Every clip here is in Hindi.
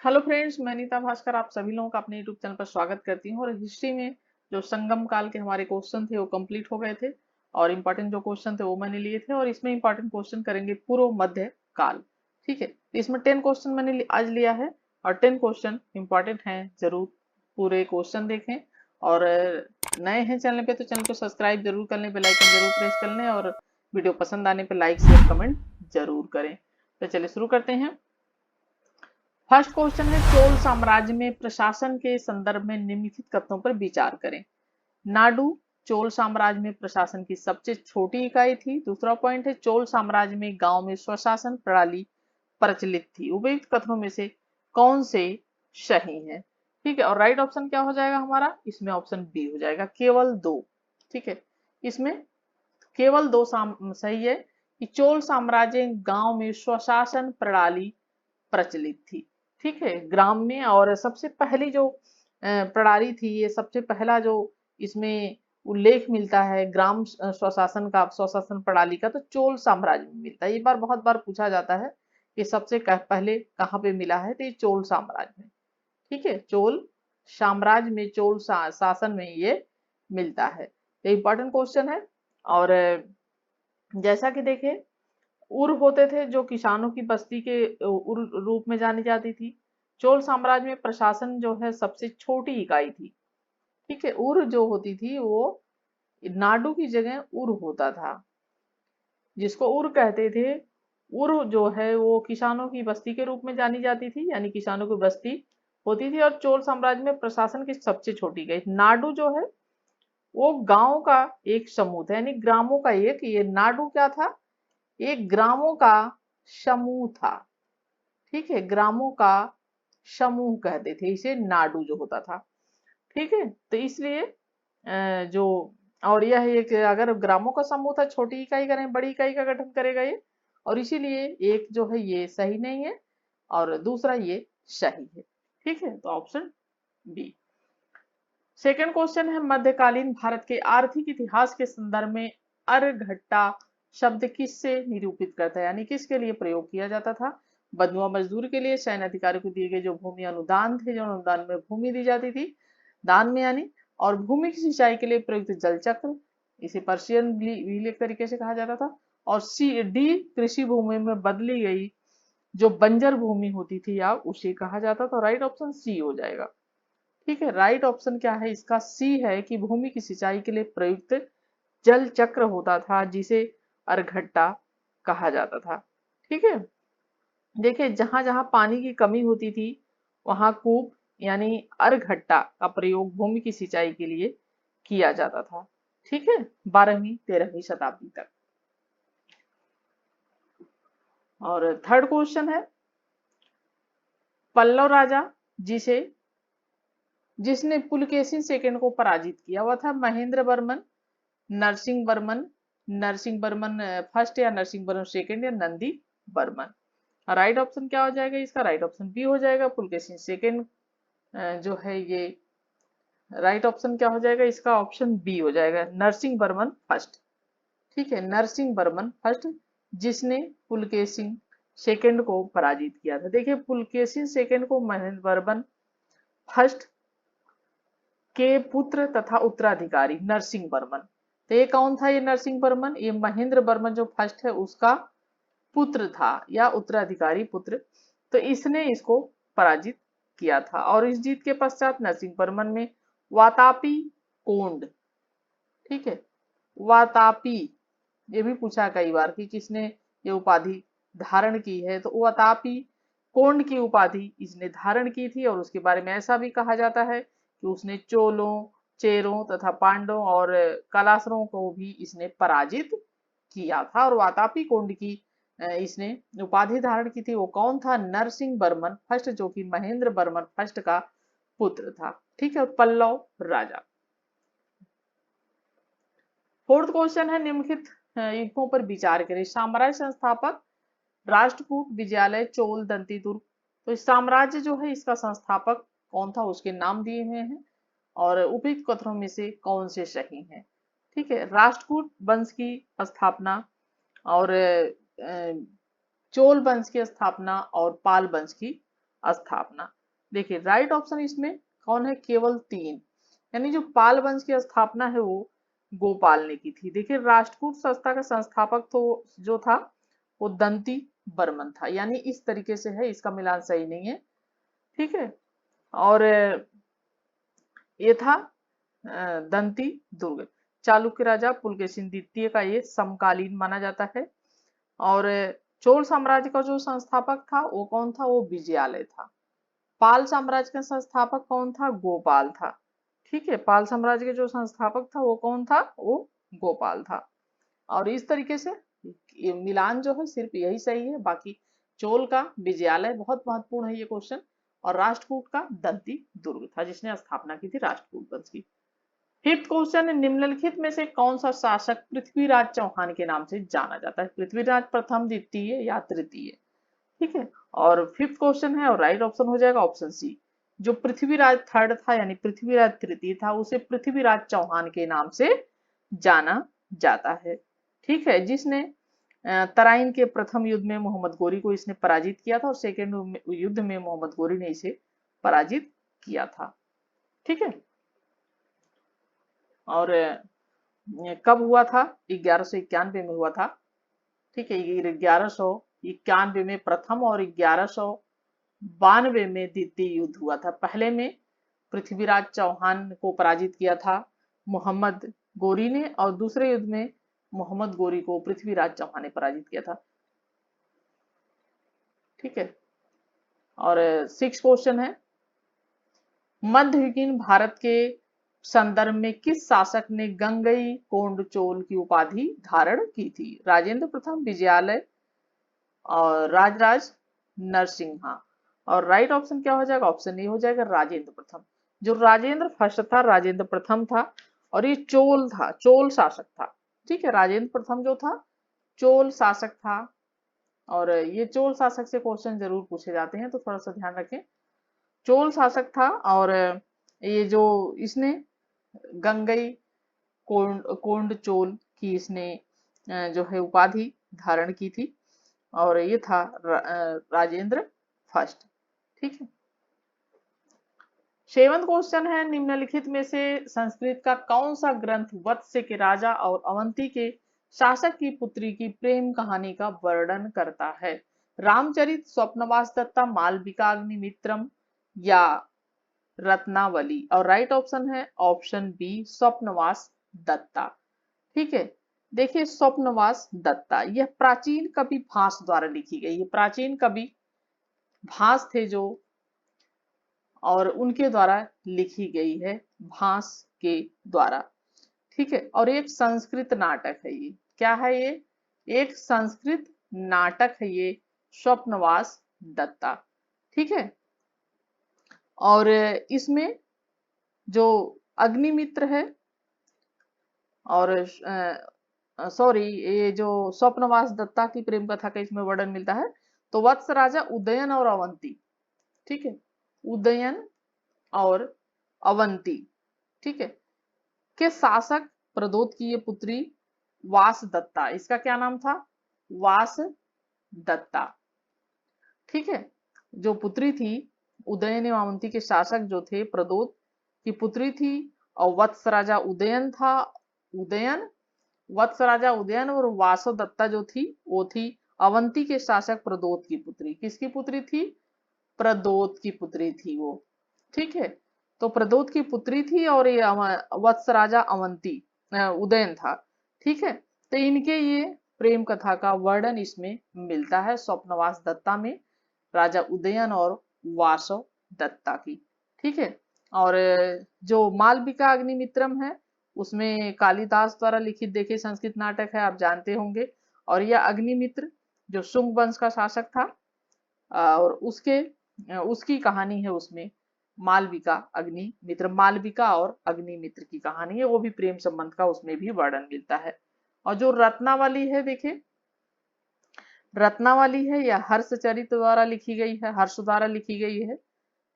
हेलो फ्रेंड्स, मैं नीता भास्कर आप सभी लोगों का अपने यूट्यूब चैनल पर स्वागत करती हूँ। और हिस्ट्री में जो संगम काल के हमारे क्वेश्चन थे वो कंप्लीट हो गए थे और इम्पोर्टेंट जो क्वेश्चन थे वो मैंने लिए थे। और इसमें इम्पोर्टेंट क्वेश्चन करेंगे पूर्व मध्य काल। ठीक है, तो इसमें 10 क्वेश्चन मैंने आज लिया है और 10 क्वेश्चन इंपॉर्टेंट हैं, जरूर पूरे क्वेश्चन देखें। और नए हैं चैनल पे तो चैनल को सब्सक्राइब जरूर कर लें, बेल आइकन जरूर प्रेस कर लें और वीडियो पसंद आने पर लाइक शेयर कमेंट जरूर करें। तो चलिए शुरू करते हैं। फर्स्ट क्वेश्चन है, चोल साम्राज्य में प्रशासन के संदर्भ में निम्नलिखित कथनों पर विचार करें। नाडु चोल साम्राज्य में प्रशासन की सबसे छोटी इकाई थी। दूसरा पॉइंट है, चोल साम्राज्य में गांव में स्वशासन प्रणाली प्रचलित थी। उपयुक्त कथनों में से कौन से सही है? ठीक है, और राइट ऑप्शन क्या हो जाएगा हमारा? इसमें ऑप्शन बी हो जाएगा, केवल दो। ठीक है, इसमें केवल दो सही है कि चोल साम्राज्य गांव में स्वशासन प्रणाली प्रचलित थी। ठीक है, ग्राम में। और सबसे पहली जो प्रणाली थी, ये सबसे पहला जो इसमें उल्लेख मिलता है ग्राम स्वशासन का, स्वशासन प्रणाली का, तो चोल साम्राज्य में मिलता है। ये बार बहुत बार पूछा जाता है कि सबसे पहले कहाँ पे मिला है, तो ये चोल साम्राज्य में। ठीक है, चोल साम्राज्य में, चोल शासन में ये मिलता है। तो इंपॉर्टेंट क्वेश्चन है। और जैसा कि देखें, उर होते थे जो किसानों की बस्ती के उर रूप में जानी जाती थी। चोल साम्राज्य में प्रशासन जो है सबसे छोटी इकाई थी। ठीक है, उर जो होती थी वो नाडु की जगह उर होता था, जिसको उर कहते थे। उर जो है वो किसानों की बस्ती के रूप में जानी जाती थी, यानी किसानों की बस्ती होती थी। और चोल साम्राज्य में प्रशासन की सबसे छोटी इकाई नाडु जो है वो गांव का एक समूह था, यानी ग्रामों का एक, ये नाडु क्या था? एक ग्रामों का समूह था। ठीक है, ग्रामों का समूह कहते थे इसे, नाडु जो होता था। ठीक है, तो इसलिए जो, और यह एक, अगर ग्रामों का समूह था, छोटी इकाई करें बड़ी इकाई का गठन करेगा ये। और इसीलिए एक जो है ये सही नहीं है और दूसरा ये सही है। ठीक है, तो ऑप्शन बी। सेकंड क्वेश्चन है, मध्यकालीन भारत के आर्थिक इतिहास के संदर्भ में अर्घट्टा शब्द किससे निरूपित करता है, यानी किसके लिए प्रयोग किया जाता था? बंधुआ मजदूर के लिए, सैन्य अधिकारी को दिए गए जो भूमि अनुदान थे, जो अनुदान में भूमि दी जाती थी दान में यानी, और भूमि की सिंचाई के लिए प्रयुक्त जल चक्र, इसे पर्शियन व्हील एक तरीके से कहा जाता था। और सी डी, कृषि भूमि में बदली गई जो बंजर भूमि होती थी या उसे कहा जाता था। राइट ऑप्शन सी हो जाएगा। ठीक है, राइट ऑप्शन क्या है इसका? सी है कि भूमि की सिंचाई के लिए प्रयुक्त जल चक्र होता था, जिसे अर्घट्टा कहा जाता था। ठीक है, देखिए जहां जहां पानी की कमी होती थी वहां कूप यानी अर्घट्टा का प्रयोग भूमि की सिंचाई के लिए किया जाता था। ठीक है, 12वीं 13वीं शताब्दी तक। और थर्ड क्वेश्चन है, पल्लव राजा जिसे जिसने पुलकेशिन सेकंड को पराजित किया हुआ था, महेंद्र वर्मन, नरसिंह वर्मन, नरसिंह वर्मन फर्स्ट या नरसिंह वर्मन सेकंड या नंदी वर्मन। राइट ऑप्शन क्या हो जाएगा इसका? राइट ऑप्शन बी हो जाएगा, पुलकेशिन सेकंड जो है ये। राइट ऑप्शन क्या हो जाएगा इसका? ऑप्शन बी हो जाएगा, नरसिंह वर्मन फर्स्ट। ठीक है, नरसिंह वर्मन फर्स्ट जिसने पुलकेशिन सेकंड को पराजित किया था। देखिए, पुलकेशिन सेकंड को महेंद्र वर्मन फर्स्ट के पुत्र तथा उत्तराधिकारी नरसिंह वर्मन। तो ये कौन था? ये नरसिंह वर्मन, ये महेंद्र वर्मन जो फर्स्ट है उसका पुत्र था या उत्तराधिकारी पुत्र। तो इसने इसको पराजित किया था। और इस जीत के पश्चात नरसिंह वर्मन में वातापी कोंड, ठीक है, वातापी, ये भी पूछा कई बार कि किसने ये उपाधि धारण की है, तो वातापी कोंड की उपाधि इसने धारण की थी। और उसके बारे में ऐसा भी कहा जाता है कि उसने चोलों, चेरों तथा पांडवों और कलासरों को भी इसने पराजित किया था। और वातापी कोंड की इसने उपाधि धारण की थी। वो कौन था? नरसिंह वर्मन फर्स्ट, जो कि महेंद्र वर्मन फर्स्ट का पुत्र था। ठीक है, पल्लव राजा। फोर्थ क्वेश्चन है, निम्नलिखित युद्धों पर विचार करें। साम्राज्य संस्थापक राष्ट्रकूट, विजयालय, चोल, दंती दुर्ग। तो इस साम्राज्य जो है इसका संस्थापक कौन था उसके नाम दिए हुए हैं और उपयुक्त कथनों में से कौन से सही हैं? ठीक है, राष्ट्रकूट वंश की स्थापना और चोल वंश की स्थापना और पाल वंश की स्थापना। देखिए राइट ऑप्शन इसमें कौन है, केवल 3, यानी जो पाल वंश की स्थापना है वो गोपाल ने की थी। देखिए राष्ट्रकूट संस्था का संस्थापक तो जो था वो दंती बर्मन था, यानी इस तरीके से है, इसका मिलान सही नहीं है। ठीक है, और ये था दंती दुर्ग। चालुक्य राजा पुलकेशिन द्वितीय का ये समकालीन माना जाता है। और चोल साम्राज्य का जो संस्थापक था वो कौन था, वो विजयालय था। पाल साम्राज्य का संस्थापक कौन था, गोपाल था। ठीक है, पाल साम्राज्य के जो संस्थापक था वो कौन था, वो गोपाल था। और इस तरीके से ये मिलान जो है सिर्फ यही सही है, बाकी चोल का विजयालय बहुत महत्वपूर्ण है ये क्वेश्चन, और राष्ट्रकूट का दंती दुर्ग था जिसने स्थापना की थी राष्ट्रकूट वंश की। फिफ्थ क्वेश्चन, निम्नलिखित में से कौन सा शासक पृथ्वीराज चौहान के नाम से जाना जाता है, पृथ्वीराज प्रथम, द्वितीय या तृतीय। ठीक है, और फिफ्थ क्वेश्चन है और राइट ऑप्शन हो जाएगा ऑप्शन सी। जो पृथ्वीराज थर्ड था यानी पृथ्वीराज तृतीय था उसे पृथ्वीराज चौहान के नाम से जाना जाता है। ठीक है, जिसने तराइन के प्रथम युद्ध में मोहम्मद गोरी को इसने पराजित किया था और सेकेंड युद्ध में मोहम्मद गोरी ने इसे पराजित किया था। ठीक है, और कब हुआ था, 1191 में हुआ था। ठीक है, 1191 में प्रथम और 1192 में द्वितीय युद्ध हुआ था। पहले में पृथ्वीराज चौहान को पराजित किया था मोहम्मद गोरी ने, और दूसरे युद्ध में मोहम्मद गोरी को पृथ्वीराज चौहान ने पराजित किया था। ठीक है, और सिक्स क्वेश्चन है, मध्ययुगीन भारत के संदर्भ में किस शासक ने गंगई कोंड चोल की उपाधि धारण की थी, राजेंद्र प्रथम, विजयालय और राजराज नरसिम्हा। और राइट ऑप्शन क्या हो जाएगा, ऑप्शन ए हो जाएगा राजेंद्र प्रथम। जो राजेंद्र फर्स्ट था, राजेंद्र प्रथम था, और ये चोल था, चोल शासक था। ठीक है, राजेंद्र प्रथम जो था चोल शासक था, और ये चोल शासक से क्वेश्चन जरूर पूछे जाते हैं तो थोड़ा सा ध्यान रखें। चोल शासक था, और ये जो इसने गंगई कोंड चोल की इसने जो है उपाधि धारण की थी, और ये था राजेंद्र फर्स्ट। ठीक है, सेवंथ क्वेश्चन है, निम्नलिखित में से संस्कृत का कौन सा ग्रंथ वत्स के राजा और अवंती के शासक की पुत्री की प्रेम कहानी का वर्णन करता है, रामचरित, स्वप्नवास दत्ता, मालविका अग्निमित्रम या रत्नावली। और राइट ऑप्शन है ऑप्शन बी, स्वप्नवास दत्ता। ठीक है, देखिए स्वप्नवास दत्ता यह प्राचीन कवि भास द्वारा लिखी गई है, प्राचीन कवि भास थे जो, और उनके द्वारा लिखी गई है, भास के द्वारा। ठीक है, और एक संस्कृत नाटक है ये, क्या है ये, एक संस्कृत नाटक है ये स्वप्नवास दत्ता। ठीक है, और इसमें जो अग्निमित्र है, और सॉरी ये जो स्वप्नवास दत्ता की प्रेम कथा का इसमें वर्णन मिलता है, तो वत्स राजा उदयन और अवंती। ठीक है, उदयन और अवंती, ठीक है, के शासक प्रदोत की ये पुत्री वास दत्ता, इसका क्या नाम था, वास दत्ता। ठीक है, जो पुत्री थी उदयन एवं अवंती के शासक जो थे प्रदोत की पुत्री थी, और वत्स राजा उदयन था, उदयन, वत्स राजा उदयन, और वासो दत्ता जो थी वो थी अवंती के शासक प्रदोत की पुत्री। किसकी पुत्री थी, प्रदोत की पुत्री थी वो। ठीक है, तो प्रदोत की पुत्री थी, और ये वत्स राजा अवंती उदयन था। ठीक है, तो इनके ये प्रेम कथा का वर्णन इसमें मिलता है स्वप्नवास दत्ता में, राजा उदयन और वासव दत्ता की। ठीक है, और जो मालविका अग्निमित्रम है उसमें कालिदास द्वारा लिखित देखिए संस्कृत नाटक है, आप जानते होंगे। और यह अग्निमित्र जो शुंग वंश का शासक था, और उसकी कहानी है उसमें, मालविका अग्निमित्र, मालविका और अग्निमित्र की कहानी है, वो भी प्रेम संबंध का उसमें भी वर्णन मिलता है। और जो रत्नावली है, देखिए रत्नावली है या हर्षचरित द्वारा लिखी गई है, हर्ष द्वारा लिखी गई है,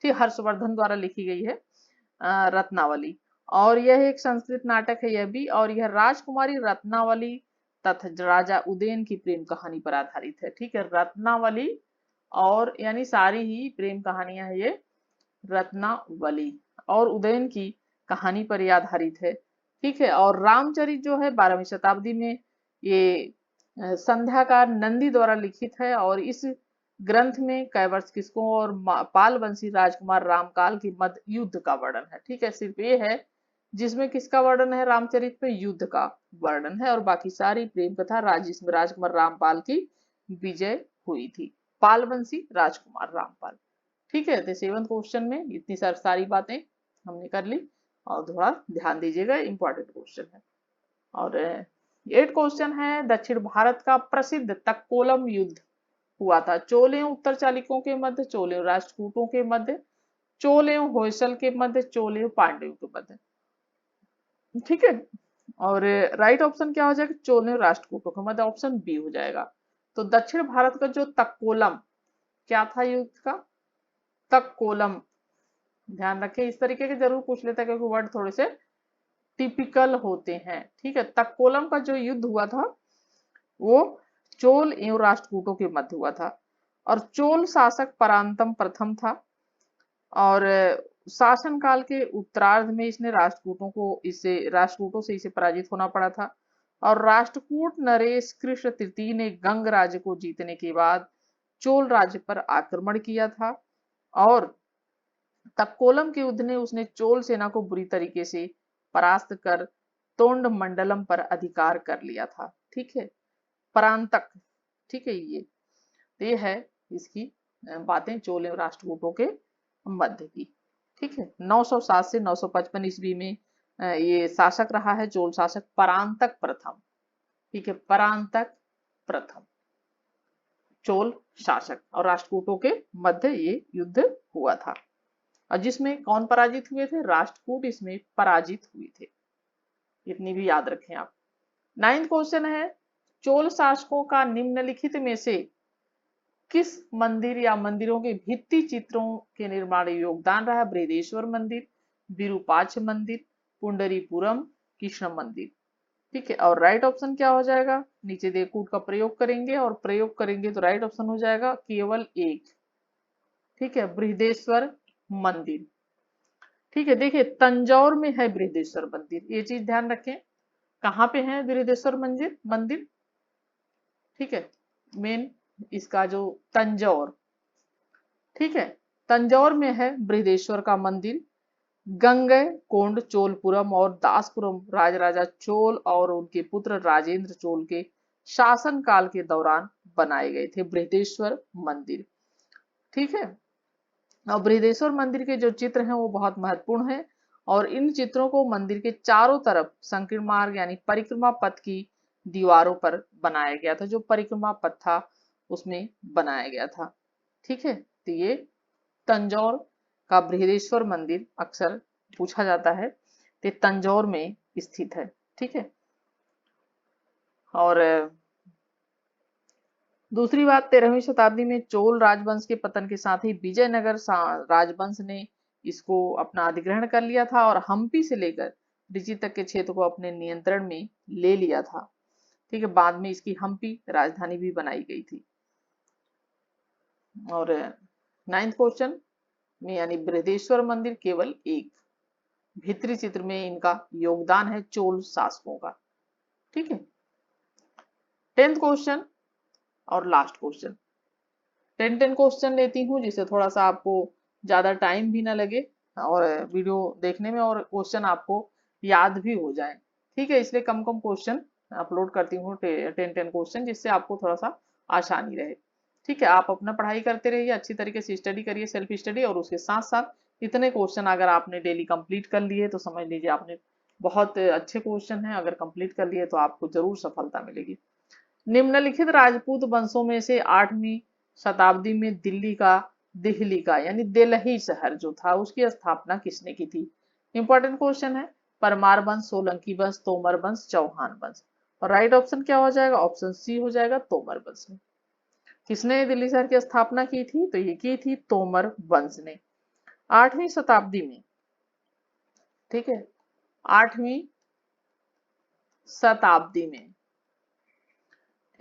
ठीक, हर्षवर्धन द्वारा लिखी गई है रत्नावली। और यह एक संस्कृत नाटक है यह भी, और यह राजकुमारी रत्नावली तथा राजा उदयन की प्रेम कहानी पर आधारित है। ठीक है, रत्नावली और यानी सारी ही प्रेम कहानियां है ये रत्नावली और उदयन की कहानी पर यह आधारित है। ठीक है, और रामचरित जो है 12वीं शताब्दी में ये संध्याकार नंदी द्वारा लिखित है और इस ग्रंथ में कैवर्ष किसकों और पाल वंशी राजकुमार रामकाल की मध्य युद्ध का वर्णन है। ठीक है, सिर्फ ये है जिसमें किसका वर्णन है, रामचरित में युद्ध का वर्णन है, और बाकी सारी प्रेम कथा जिसमें राजकुमार रामपाल की विजय हुई थी, पालवंशी राजकुमार रामपाल। ठीक है, तो 7th क्वेश्चन में इतनी सारी बातें हमने कर ली, और थोड़ा ध्यान दीजिएगा, इंपॉर्टेंट क्वेश्चन है। और 8th क्वेश्चन है, दक्षिण भारत का प्रसिद्ध तक्कोलम युद्ध हुआ था चोल एवं उत्तर चालुक्यों के मध्य, चोल एवं राष्ट्रकूटों के मध्य, चोल एवं होयसल के मध्य, चोल एवं पांड्यों के मध्य। ठीक है, और राइट ऑप्शन क्या हो जाएगा, चोल एवं राष्ट्रकूटों के मध्य, ऑप्शन बी हो जाएगा। तो दक्षिण भारत का जो तक्कोलम क्या था युद्ध का, तक्कोलम, ध्यान रखें, इस तरीके के जरूर पूछ लेता है क्योंकि वर्ड थोड़े से टिपिकल होते हैं। ठीक है, तक्कोलम का जो युद्ध हुआ था वो चोल एवं राष्ट्रकूटों के मध्य हुआ था, और चोल शासक परांतम प्रथम था, और शासन काल के उत्तरार्ध में इसने राष्ट्रकूटों से इसे पराजित होना पड़ा था, और राष्ट्रकूट नरेश कृष्ण तृतीय ने गंग राज्य को जीतने के बाद चोल राज्य पर आक्रमण किया था, और तक्कोलम के युद्ध ने उसने चोल सेना को बुरी तरीके से परास्त कर तोंड मंडलम पर अधिकार कर लिया था। ठीक है, परांतक। ठीक है, ये है इसकी बातें चोल एवं राष्ट्रकूटों के मध्य की। ठीक है, 907 से 955 ईस्वी में ये शासक रहा है चोल शासक परांतक प्रथम। ठीक है, परांतक प्रथम चोल शासक, और राष्ट्रकूटों के मध्य ये युद्ध हुआ था, और जिसमें कौन पराजित हुए थे, राष्ट्रकूट इसमें पराजित हुए थे। इतनी भी याद रखें आप। 9th क्वेश्चन है, चोल शासकों का निम्नलिखित में से किस मंदिर या मंदिरों के भित्ति चित्रों के निर्माण में योगदान रहा, बृहदेश्वर मंदिर, विरूपाक्ष मंदिर, पुंडरीपुरम, कृष्ण मंदिर। ठीक है, और राइट ऑप्शन क्या हो जाएगा, नीचे दे कूट का प्रयोग करेंगे, और प्रयोग करेंगे तो राइट ऑप्शन हो जाएगा केवल एक। ठीक है, बृहदेश्वर मंदिर। ठीक है, देखिए तंजौर में है बृहदेश्वर मंदिर, ये चीज ध्यान रखें, कहाँ पे है बृहदेश्वर मंदिर। ठीक है, मेन इसका जो तंजौर, ठीक है, तंजौर में है बृहदेश्वर का मंदिर। गंगई कोंड चोलपुरम और दासपुरम राजराजा चोल और उनके पुत्र राजेंद्र चोल के शासन काल के दौरान बनाए गए थे बृहदेश्वर मंदिर। ठीक है, और बृहदेश्वर मंदिर के जो चित्र हैं वो बहुत महत्वपूर्ण है, और इन चित्रों को मंदिर के चारों तरफ संकीर्ण मार्ग यानी परिक्रमा पथ की दीवारों पर बनाया गया था, जो परिक्रमा पथ था उसमें बनाया गया था। ठीक है, तो ये तंजौर का बृहदेश्वर मंदिर अक्सर पूछा जाता है, तो तंजौर में स्थित है। ठीक है, और दूसरी बात, 13वीं शताब्दी में चोल राजवंश के पतन के साथ ही विजयनगर राजवंश ने इसको अपना अधिग्रहण कर लिया था, और हम्पी से लेकर त्रिची तक के क्षेत्र को अपने नियंत्रण में ले लिया था। ठीक है, बाद में इसकी हम्पी राजधानी भी बनाई गई थी। और 9th क्वेश्चन में यानी बृहदेश्वर मंदिर केवल एक, भीतरी चित्र में इनका योगदान है चोल शासकों का। ठीक है, 10th क्वेश्चन और लास्ट क्वेश्चन, 10 क्वेश्चन लेती हूँ जिससे थोड़ा सा आपको ज्यादा टाइम भी ना लगे और वीडियो देखने में, और क्वेश्चन आपको याद भी हो जाए। ठीक है, इसलिए कम कम क्वेश्चन अपलोड करती हूँ, 10 क्वेश्चन, जिससे आपको थोड़ा सा आसानी रहे। ठीक है, आप अपना पढ़ाई करते रहिए, अच्छी तरीके से स्टडी करिए, सेल्फ स्टडी, और उसके साथ साथ इतने क्वेश्चन अगर आपने डेली कंप्लीट कर लिए तो समझ लीजिए आपने बहुत अच्छे क्वेश्चन हैं, अगर कंप्लीट कर लिए तो आपको जरूर सफलता मिलेगी। निम्नलिखित राजपूत वंशों में से 8वीं शताब्दी में दिल्ली का यानी दिल्ली शहर जो था उसकी स्थापना किसने की थी। इंपॉर्टेंट क्वेश्चन है, परमार वंश, सोलंकी वंश, तोमर वंश, चौहान वंश, और राइट ऑप्शन क्या हो जाएगा, ऑप्शन सी हो जाएगा, तोमर वंश ने। किसने दिल्ली शहर की स्थापना की थी, तो ये की थी तोमर वंश ने 8वीं शताब्दी में। ठीक है, 8वीं शताब्दी में।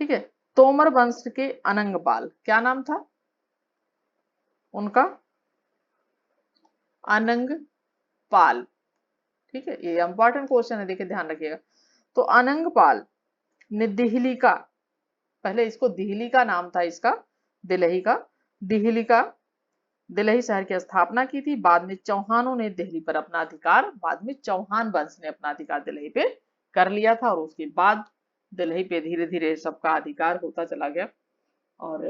ठीक है, तोमर वंश के अनंगपाल, क्या नाम था उनका, अनंग पाल। ठीक है, ये इंपॉर्टेंट क्वेश्चन है, देखिए ध्यान रखिएगा। तो अनंग पाल ने दिल्ली का, पहले इसको दिल्ली का नाम था इसका, दिल्ली का, दिल्ली का, दिल्ली शहर की स्थापना की थी। बाद में चौहानों ने दिल्ली पर अपना अधिकार, बाद में चौहान वंश ने अपना अधिकार दिल्ली पे कर लिया था, और उसके बाद दिल्ली पे धीरे धीरे सबका अधिकार होता चला गया। और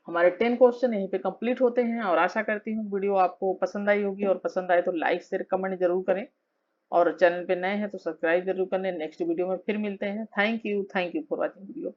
हमारे 10 क्वेश्चन यहीं पे कंप्लीट होते हैं, और आशा करती हूँ वीडियो आपको पसंद आई होगी, और पसंद आए तो लाइक शेयर कमेंट जरूर करें, और चैनल पे नए हैं तो सब्सक्राइब जरूर करें। नेक्स्ट वीडियो में फिर मिलते हैं। Thank you for watching video.